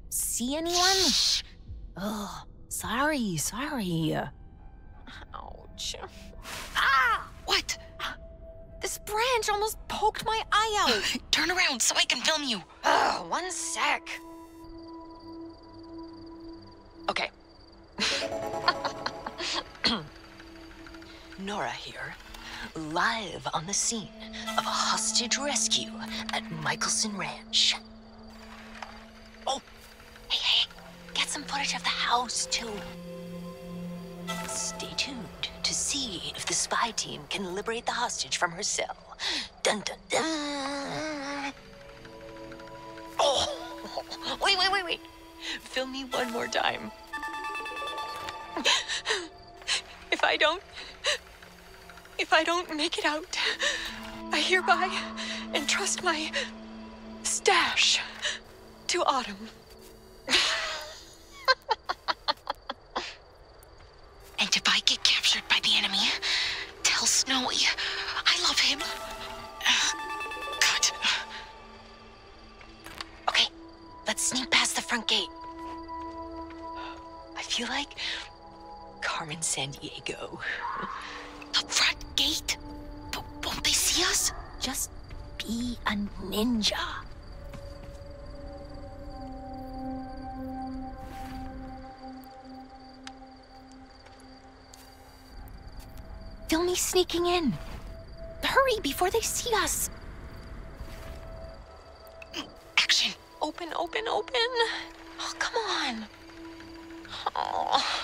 see anyone? Shh. Oh, sorry. Ouch. Ah! What? This branch almost poked my eye out. Turn around so I can film you. One sec. Okay. Nora here, live on the scene of a hostage rescue at Michelson Ranch. Oh, hey, get some footage of the house, too. Stay tuned to see if the spy team can liberate the hostage from her cell. Dun, dun, dun. Oh, wait. Film me one more time. If I don't make it out, I hereby entrust my stash to Autumn. And if I get captured by the enemy, tell Snowy I love him. Cut. Okay, let's sneak past the front gate. I feel like Carmen Sandiego. The front gate? But won't they see us? Just be a ninja. Film me sneaking in. Hurry before they see us. Action. Open. Oh, come on. Oh.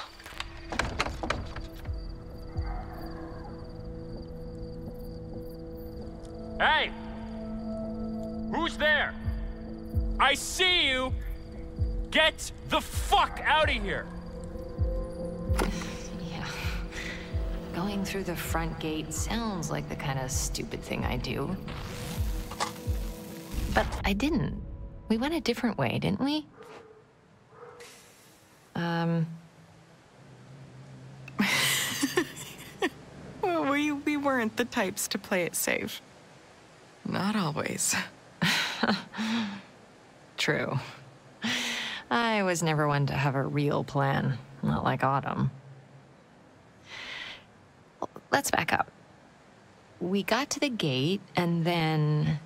Hey! Who's there? I see you! Get the fuck out of here! Yeah. Going through the front gate sounds like the kind of stupid thing I do. But I didn't. We went a different way, didn't we? Well, we weren't the types to play it safe. Not always. True. I was never one to have a real plan, not like Autumn. Let's back up. We got to the gate, and then...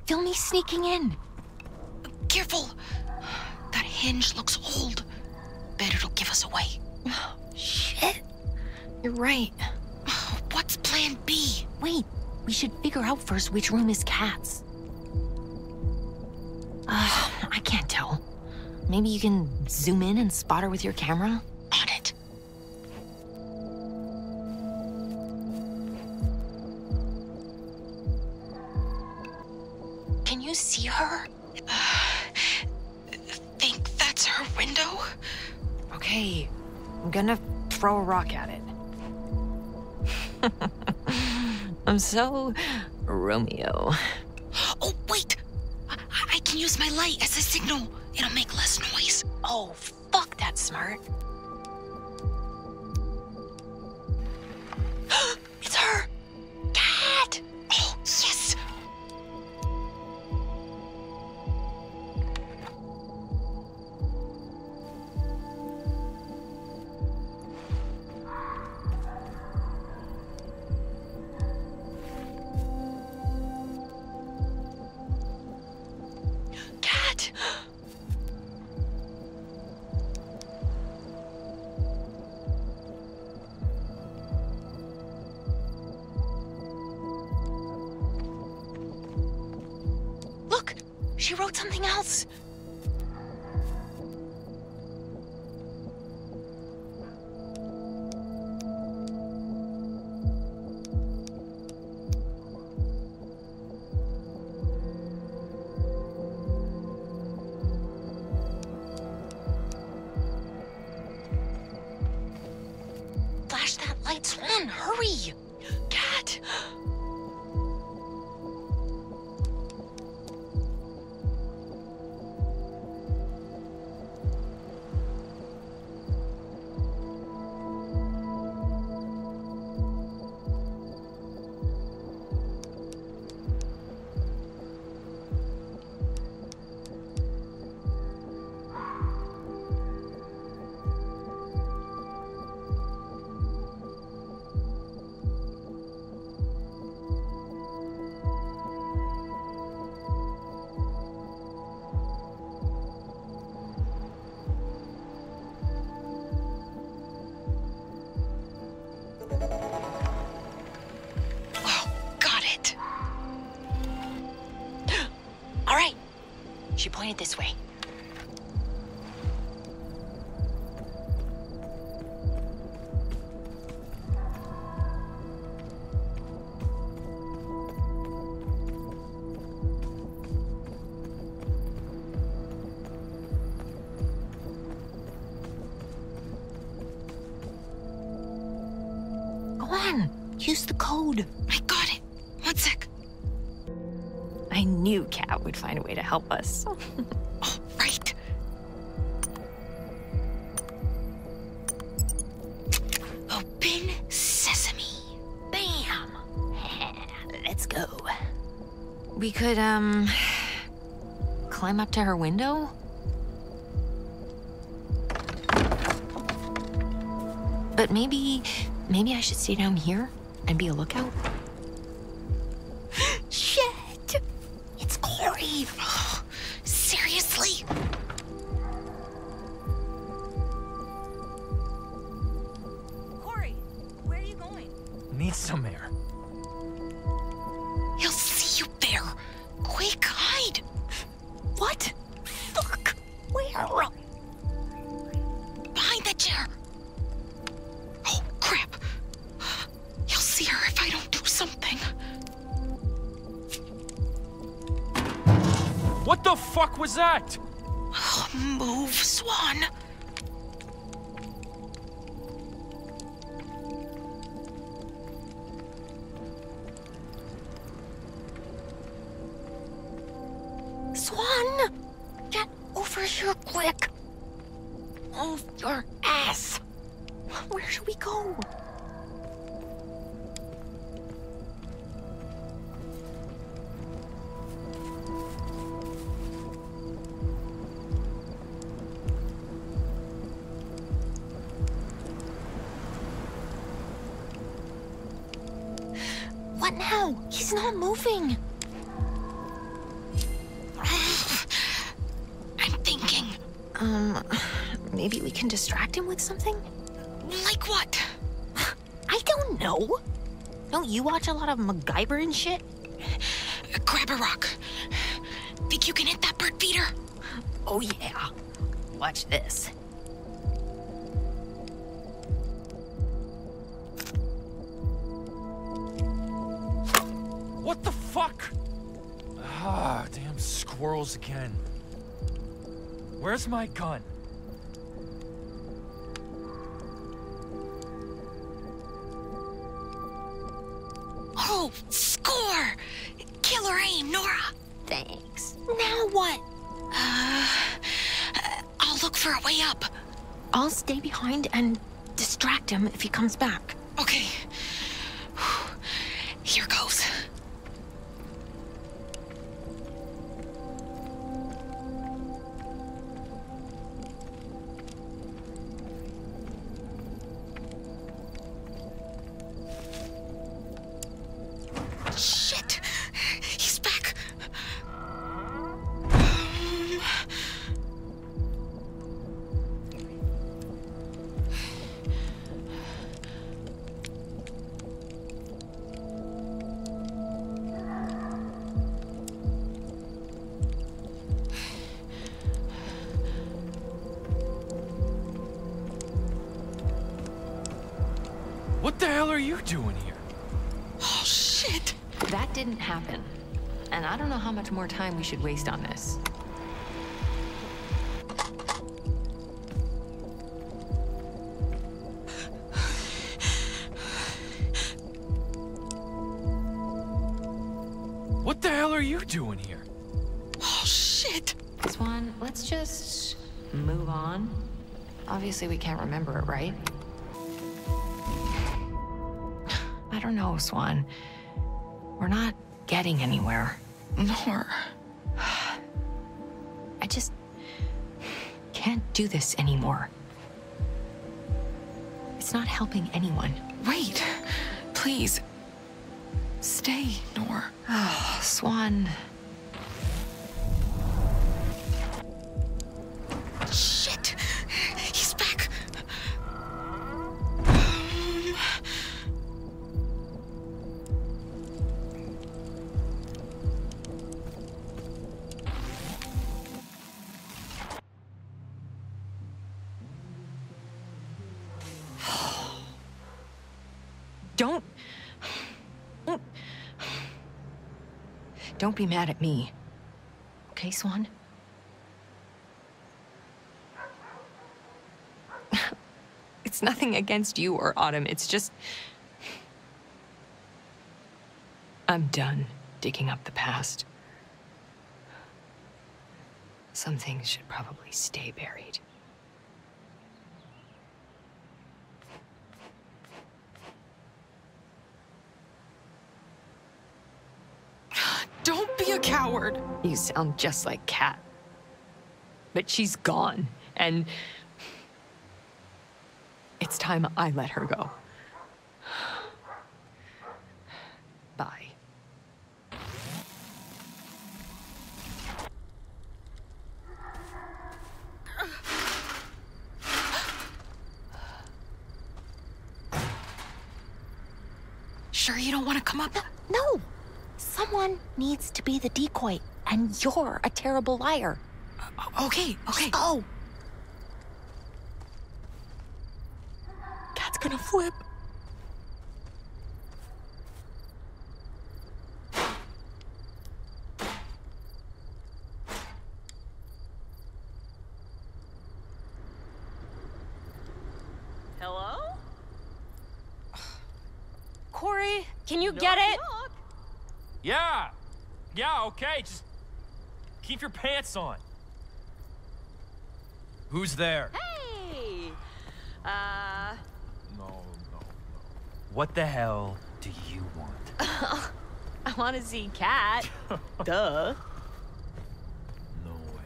Film me sneaking in. Careful. That hinge looks old. Bet it'll give us away. Shit. You're right. What's plan B? Wait, we should figure out first which room is Kat's. I can't tell. Maybe you can zoom in and spot her with your camera? On it. Can you see her? Think that's her window? Okay, I'm gonna throw a rock at it. I'm so Romeo. Oh, wait! I can use my light as a signal. It'll make less noise. Oh, fuck, that's smart. It's her! Kat! Oh, yes! Kat! Look! She wrote something else! Flash that light, Swan! Hurry! Kat! She pointed this way. Go on, use the code. I got it. One sec. I knew Kat would find a way to help us. Oh, right. Open sesame. Bam! Let's go. We could, climb up to her window? But maybe I should stay down here and be a lookout? Shit! It's Corey! Seriously? Corey, where are you going? Need some air. He'll see you there. Quick, hide. What? Fuck! Where? Behind that chair. Oh, crap. He'll see her if I don't do something. What the fuck was that? Oh, move, Swan. Swan! Get over here quick! Move your ass! Where should we go? What now? He's not moving. I'm thinking. Maybe we can distract him with something? Like what? I don't know. Don't you watch a lot of MacGyver and shit? Grab a rock. Think you can hit that bird feeder? Oh yeah. Watch this. What the fuck? Ah, damn squirrels again. Where's my gun? Oh, score! Killer aim, Nora. Thanks. Now what? I'll look for a way up. I'll stay behind and distract him if he comes back. Okay. Here goes. Shit! He's back! What the hell are you doing here? Oh, shit! That didn't happen. And I don't know how much more time we should waste on this. What the hell are you doing here? Oh, shit! Swan, let's just move on. Obviously, we can't remember it, right? I don't know, Swan. We're not getting anywhere. Nor. I just can't do this anymore. It's not helping anyone. Wait. Please. Stay, Nor. Oh, Swan. Shit! He's back! Don't be mad at me. Okay, Swan? It's nothing against you or Autumn. It's just... I'm done digging up the past. Some things should probably stay buried. Don't be a coward. You sound just like Kat. But she's gone, and it's time I let her go. Bye. Sure you don't want to come up? No! Someone needs to be the decoy, and you're a terrible liar. Okay. Go! Cat's gonna flip. Hello? Corey, can you get it? Yeah! Yeah, okay, just keep your pants on. Who's there? Hey! No. What the hell do you want? I want to see Kat. Duh. No way.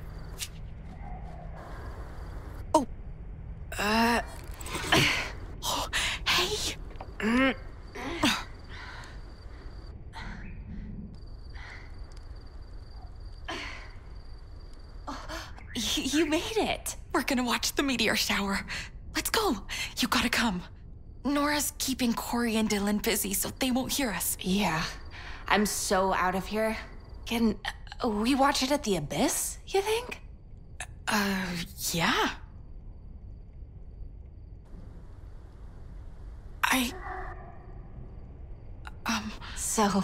Hey! You made it. We're gonna watch the meteor shower. Let's go. You gotta come. Nora's keeping Corey and Dylan busy so they won't hear us. Yeah. I'm so out of here. Can we watch it at the Abyss, you think? Yeah. So,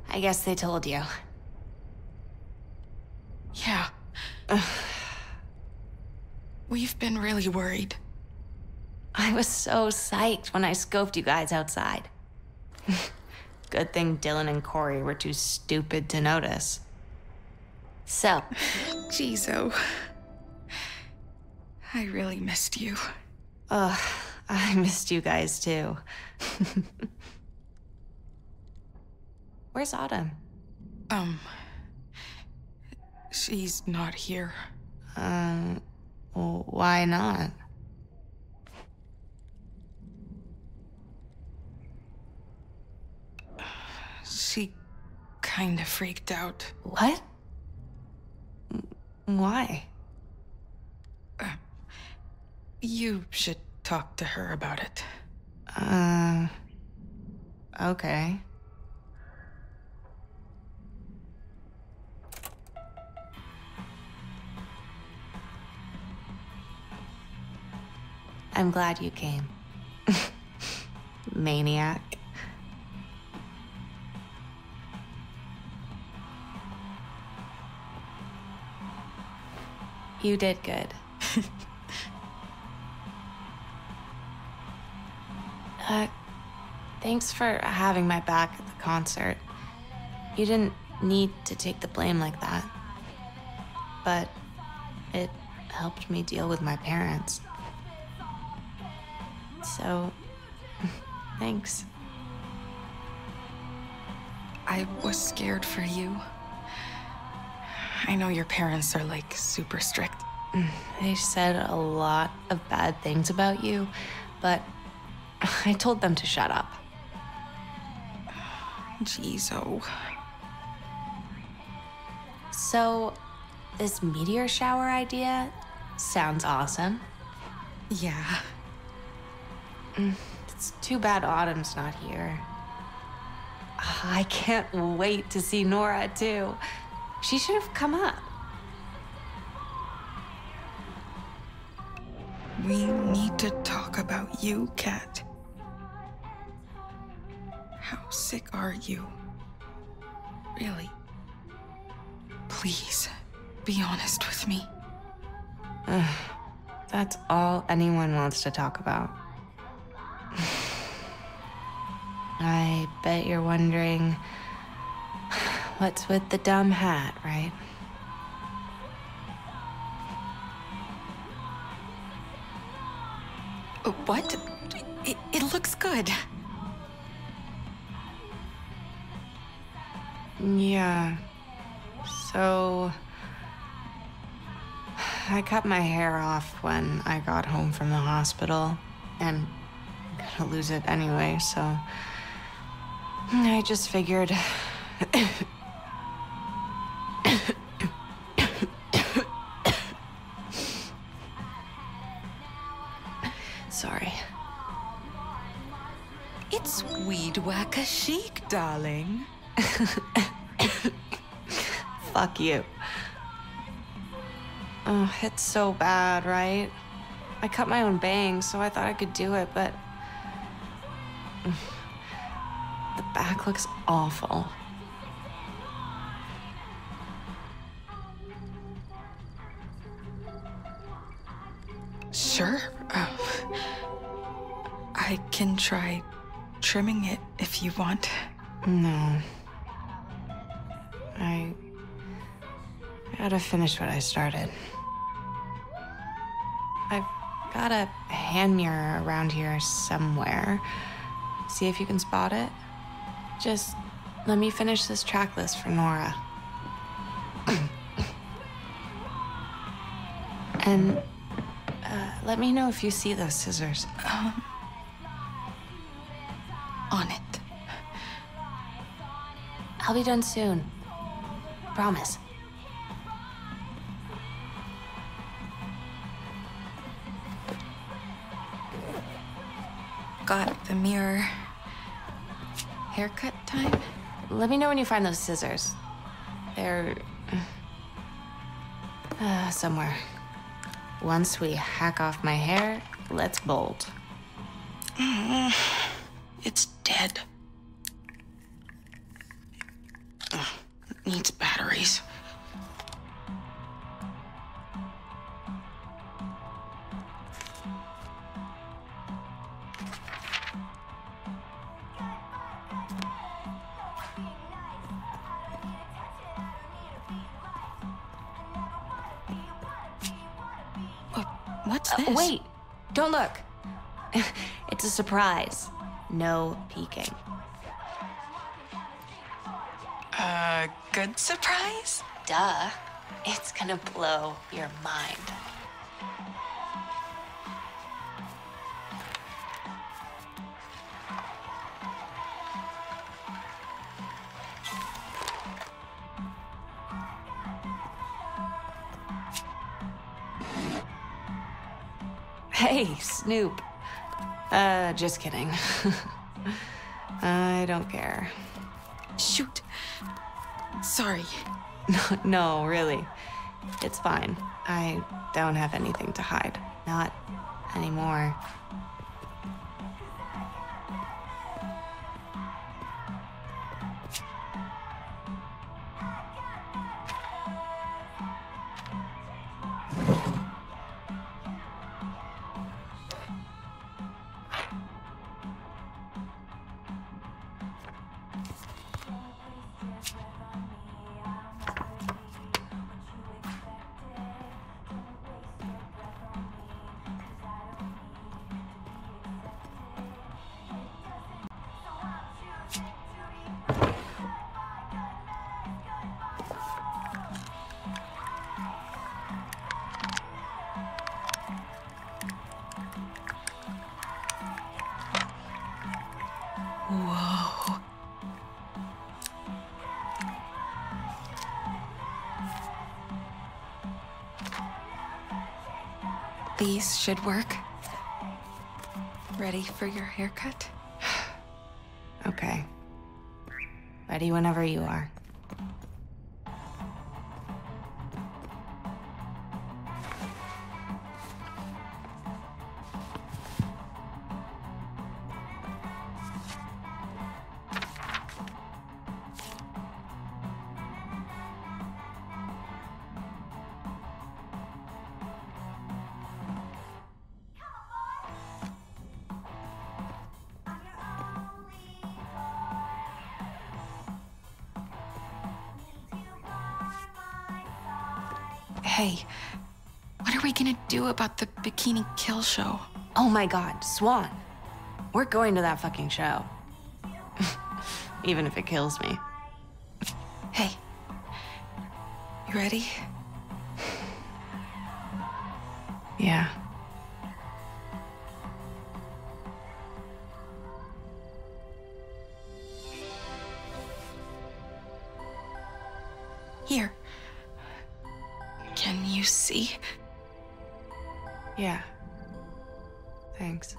I guess they told you. Yeah. We've been really worried. I was so psyched when I scoped you guys outside. Good thing Dylan and Corey were too stupid to notice. So, Jeezo. I really missed you. I missed you guys too. Where's Autumn? She's not here. Why not? She kind of freaked out. What? Why? You should talk to her about it. Okay. I'm glad you came. Maniac. You did good. Thanks for having my back at the concert. You didn't need to take the blame like that. But it helped me deal with my parents. So, thanks. I was scared for you. I know your parents are, like, super strict. They said a lot of bad things about you, but I told them to shut up. Jeezo. So, this meteor shower idea sounds awesome. Yeah. It's too bad Autumn's not here. I can't wait to see Nora, too. She should have come up. We need to talk about you, Kat. How sick are you? Really? Please, be honest with me. That's all anyone wants to talk about. I bet you're wondering what's with the dumb hat, right? What? It looks good. Yeah. So I cut my hair off when I got home from the hospital, and I'm gonna lose it anyway, so I just figured sorry. It's weed whacker chic, darling. Fuck you. Oh, it's so bad, right? I cut my own bangs, so I thought I could do it, but the back looks awful. Sure. I can try trimming it if you want. No. I gotta finish what I started. I've got a hand mirror around here somewhere. See if you can spot it. Just let me finish this track list for Nora. And let me know if you see those scissors. On it. I'll be done soon. Promise. Got the mirror. Haircut time? Let me know when you find those scissors. They're somewhere. Once we hack off my hair, let's bolt. It's dead. Ugh, it needs batteries. What's this? Wait! Don't look. It's a surprise. No peeking. Good surprise? Duh. It's gonna blow your mind. Hey, Snoop. Just kidding. I don't care. Shoot. Sorry. No, really. It's fine. I don't have anything to hide. Not anymore. Whoa. These should work. Ready for your haircut? Okay. Ready whenever you are. Hey, what are we gonna do about the Bikini Kill show? Oh my god, Swan. We're going to that fucking show. Even if it kills me. Hey, you ready? Yeah. Here. Can you see? Yeah. Thanks.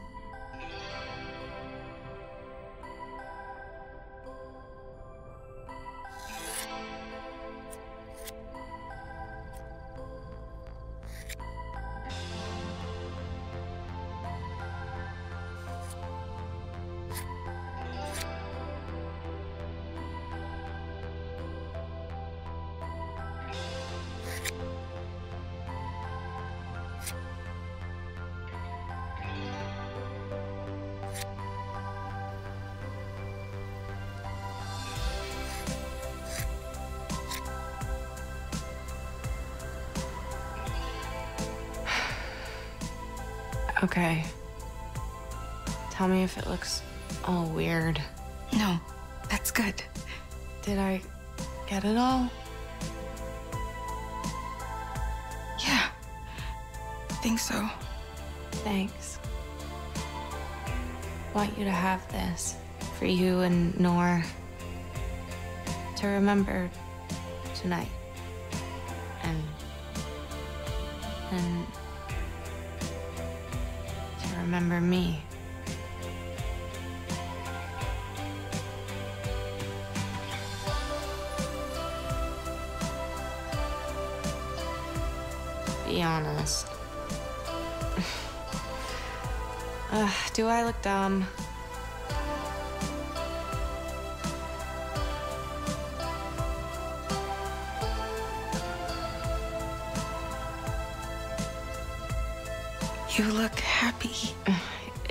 Okay. Tell me if it looks all weird. No, that's good. Did I get it all? Yeah, think so. Thanks. Want you to have this for you and Nora to remember tonight. And to remember me. Be honest. Do I look dumb? You look happy.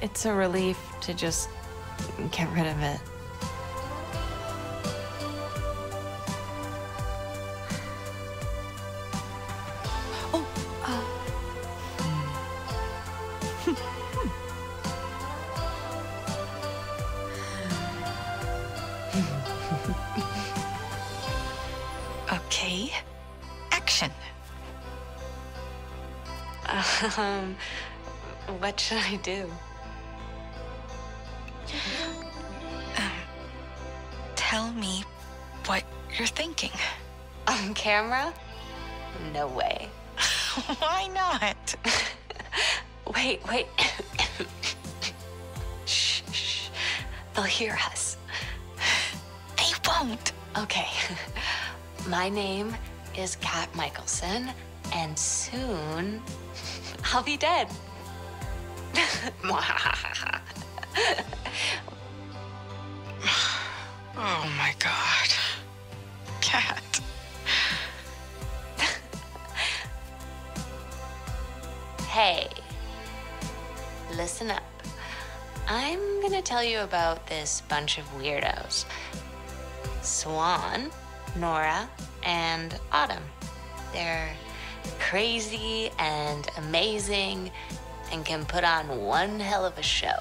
It's a relief to just get rid of it. Okay, action. What should I do? Tell me what you're thinking. On camera? No way. Why not? Wait. Shh, shh. They'll hear us. They won't. Okay. My name is Kat Michelson, and soon I'll be dead. Oh my God. Kat. Hey, listen up. I'm gonna tell you about this bunch of weirdos. Swan, Nora, and Autumn. They're crazy and amazing and can put on one hell of a show.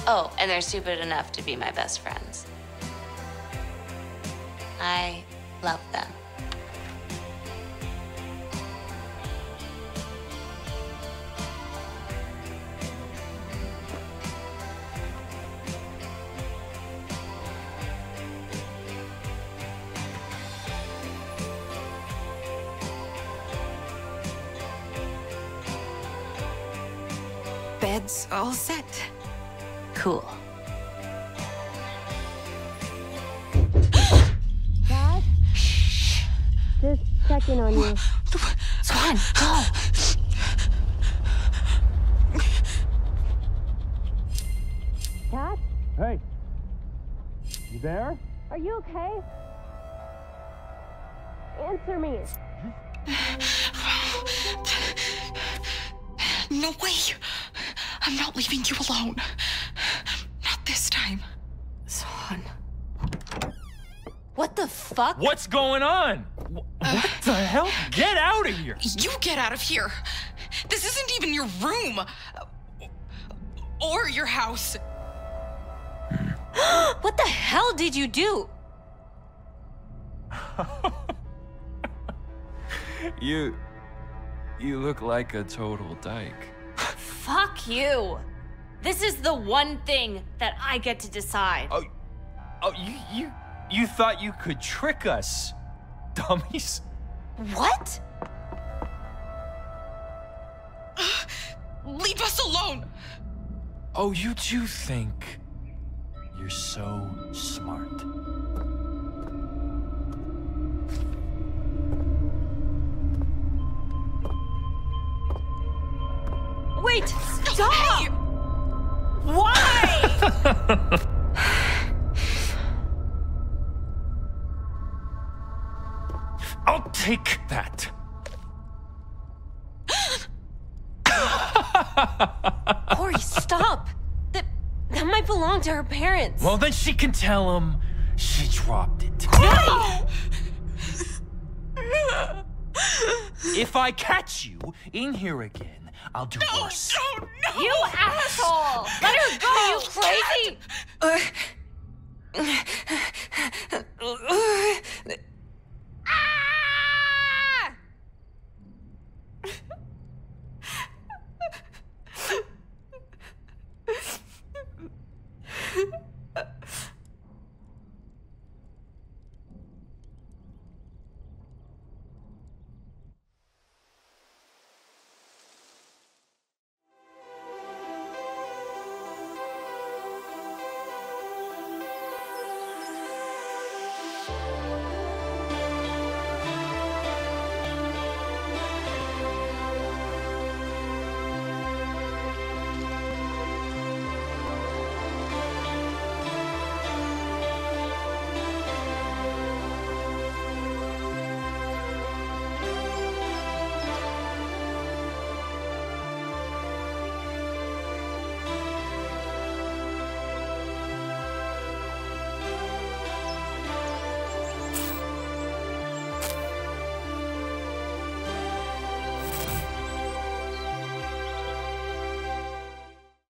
Oh, and they're stupid enough to be my best friends. I love them. Bed's all set. Cool. Dad? Just checking on you. Swan, go! Kat? Hey! You there? Are you okay? Answer me. No way. I'm not leaving you alone. Not this time. Swan. What the fuck? What's going on? What the hell? Get out of here! You get out of here! This isn't even your room! Or your house! What the hell did you do? You look like a total dyke. Fuck you. This is the one thing that I get to decide. Oh, you thought you could trick us, dummies? What? Leave us alone! Oh, you do think you're so smart. Wait, stop! Hey! Why? I'll take that. Corey, stop! That might belong to her parents. Well, then she can tell him she dropped it. If I catch you in here again, I'll do worse. No, no! You asshole! Let her go, you crazy!